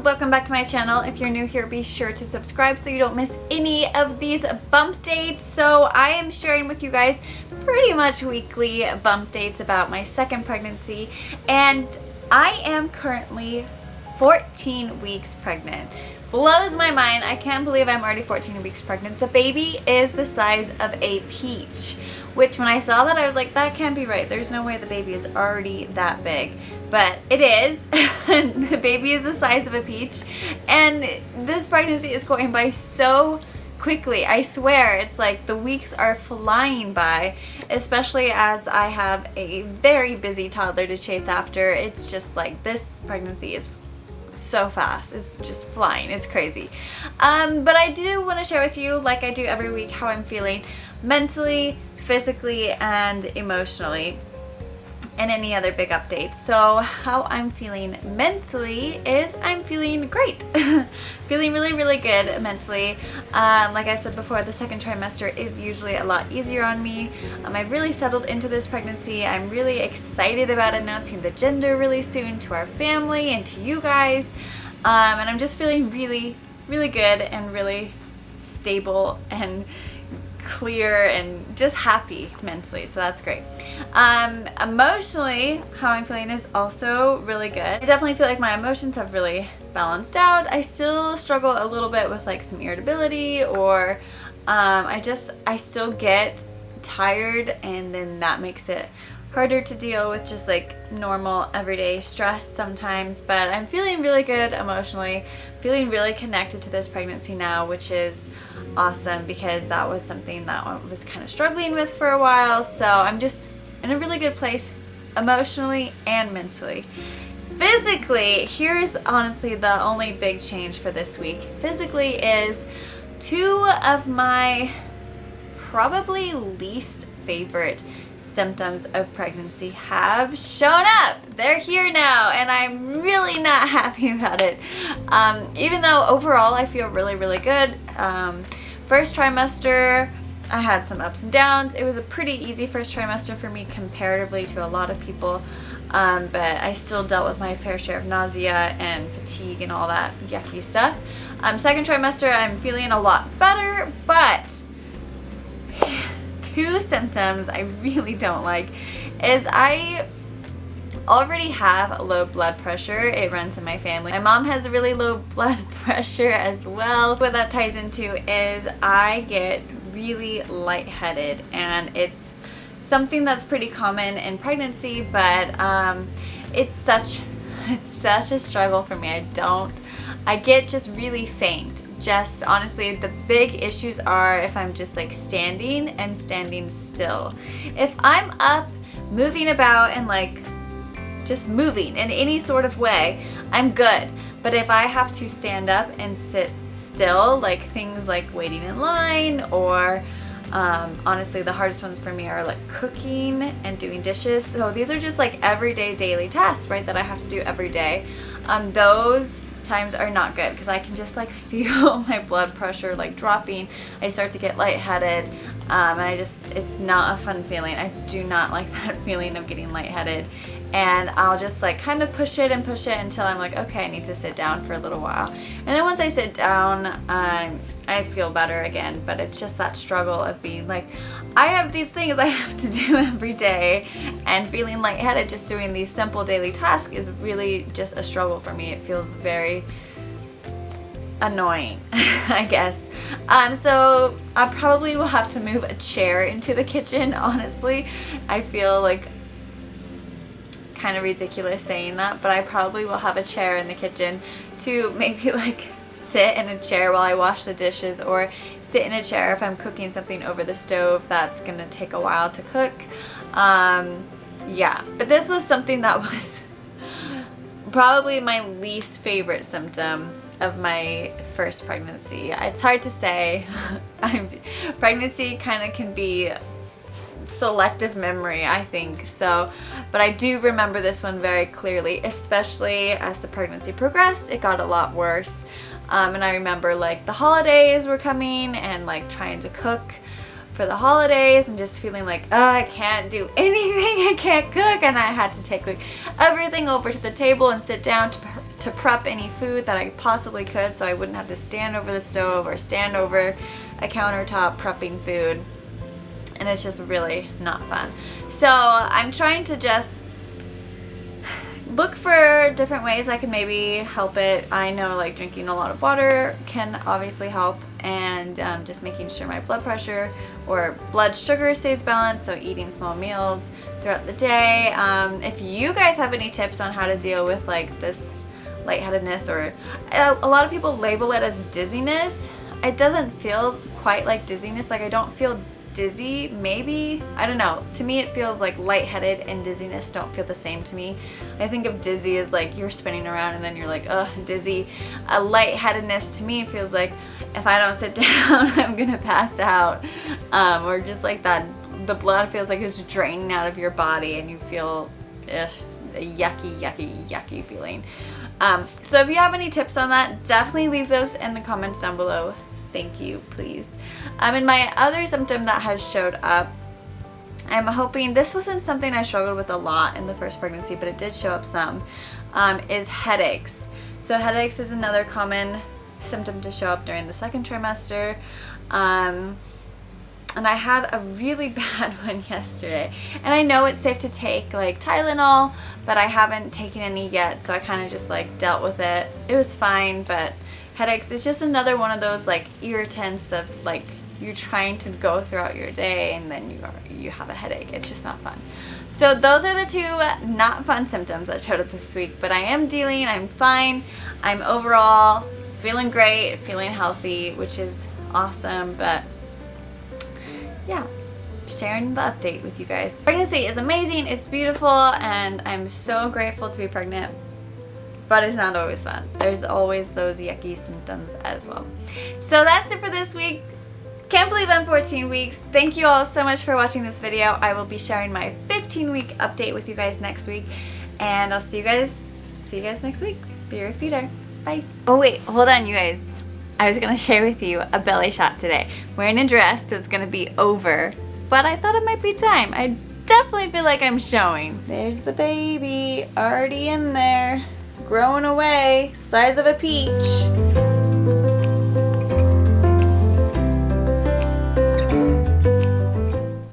welcome back to my channel. If you're new here, be sure to subscribe so you don't miss any of these bump dates. So I am sharing with you guys pretty much weekly bump dates about my second pregnancy, and I am currently 14 weeks pregnant. Blows my mind. I can't believe I'm already 14 weeks pregnant. The baby is the size of a peach, which when I saw that I was like, that can't be right. There's no way the baby is already that big. But it is. The baby is the size of a peach, and this pregnancy is going by so quickly. I swear, it's like the weeks are flying by, especially as I have a very busy toddler to chase after. It's just like this pregnancy is so fast. It's just flying. It's crazy. But I do want to share with you, like I do every week, how I'm feeling mentally, physically, and emotionally, and any other big updates. So how I'm feeling mentally is I'm feeling great. Feeling really good mentally. Like I said before, the second trimester is usually a lot easier on me. I've really settled into this pregnancy. I'm really excited about announcing the gender really soon to our family and to you guys. And I'm just feeling really good and really stable and clear and just happy mentally, so that's great. Emotionally, how I'm feeling is also really good. I definitely feel like my emotions have really balanced out. I still struggle a little bit with like some irritability, or I still get tired, and then that makes it harder to deal with just like normal everyday stress sometimes. But I'm feeling really good emotionally, feeling really connected to this pregnancy now, which is awesome because that was something that I was kind of struggling with for a while. So I'm just in a really good place emotionally and mentally. Physically, here's honestly the only big change for this week. Physically is two of my probably least favorite symptoms of pregnancy have shown up. They're here now, and I'm really not happy about it. Even though overall I feel really good. First trimester, I had some ups and downs. It was a pretty easy first trimester for me comparatively to a lot of people, but I still dealt with my fair share of nausea and fatigue and all that yucky stuff. Second trimester, I'm feeling a lot better, but two symptoms I really don't like is I already have low blood pressure. It runs in my family. My mom has a really low blood pressure as well. What that ties into is I get really lightheaded, and it's something that's pretty common in pregnancy, but it's such a struggle for me. I get just really faint. Just honestly, the big issues are if I'm just like standing and standing still. If I'm up, moving about, and like just moving in any sort of way, I'm good. But if I have to stand up and sit still, like things like waiting in line, or honestly the hardest ones for me are like cooking and doing dishes. So these are just like everyday daily tasks, right, that I have to do every day. Those times are not good because I can just like feel my blood pressure like dropping. I start to get lightheaded, and it's not a fun feeling. I do not like that feeling of getting lightheaded, and I'll just like kind of push it until I'm like, okay, I need to sit down for a little while. And then once I sit down, I feel better again. But it's just that struggle of being like, I have these things I have to do every day, and feeling lightheaded just doing these simple daily tasks is really just a struggle for me. It feels very annoying, I guess. So I probably will have to move a chair into the kitchen, honestly. I feel like kind of ridiculous saying that, but I probably will have a chair in the kitchen to maybe like sit in a chair while I wash the dishes, or sit in a chair if I'm cooking something over the stove that's gonna take a while to cook. Yeah, but this was something that was probably my least favorite symptom of my first pregnancy. It's hard to say. Pregnancy kind of can be selective memory, I think. So, but I do remember this one very clearly, especially as the pregnancy progressed. It got a lot worse. And I remember like the holidays were coming, and like trying to cook for the holidays and just feeling like, oh, I can't do anything, I can't cook, and I had to take like everything over to the table and sit down to to prep any food that I possibly could, so I wouldn't have to stand over the stove or stand over a countertop prepping food, and it's just really not fun. So I'm trying to just look for different ways I can maybe help it. I know like drinking a lot of water can obviously help, and just making sure my blood pressure or blood sugar stays balanced, so eating small meals throughout the day. If you guys have any tips on how to deal with like this lightheadedness, or a lot of people label it as dizziness. It doesn't feel quite like dizziness. Like I don't feel dizzy, maybe, I don't know. To me it feels like lightheaded and dizziness don't feel the same to me. I think of dizzy as like you're spinning around and then you're like, ugh, dizzy. A lightheadedness to me feels like if I don't sit down I'm gonna pass out, or just like that the blood feels like it's draining out of your body and you feel a yucky feeling. So if you have any tips on that, definitely leave those in the comments down below. Thank you, please. And my other symptom that has showed up, I'm hoping, this wasn't something I struggled with a lot in the first pregnancy, but it did show up some, is headaches. So headaches is another common symptom to show up during the second trimester. And I had a really bad one yesterday. And I know it's safe to take like Tylenol, but I haven't taken any yet, so I kind of just like dealt with it. It was fine, but headaches is just another one of those like irritants of like you're trying to go throughout your day and then you have a headache. It's just not fun. So those are the two not fun symptoms that showed up this week, but I am dealing, I'm fine. I'm overall feeling great, feeling healthy, which is awesome. But yeah, sharing the update with you guys. Pregnancy is amazing, it's beautiful, and I'm so grateful to be pregnant. But it's not always fun. There's always those yucky symptoms as well. So that's it for this week. Can't believe I'm 14 weeks. Thank you all so much for watching this video. I will be sharing my 15-week update with you guys next week. And I'll see you guys next week. Be your feeder. Bye. Oh wait, hold on you guys. I was gonna share with you a belly shot today. I'm wearing a dress, so it's gonna be over. But I thought it might be time. I definitely feel like I'm showing. There's the baby already in there. Growing away, size of a peach.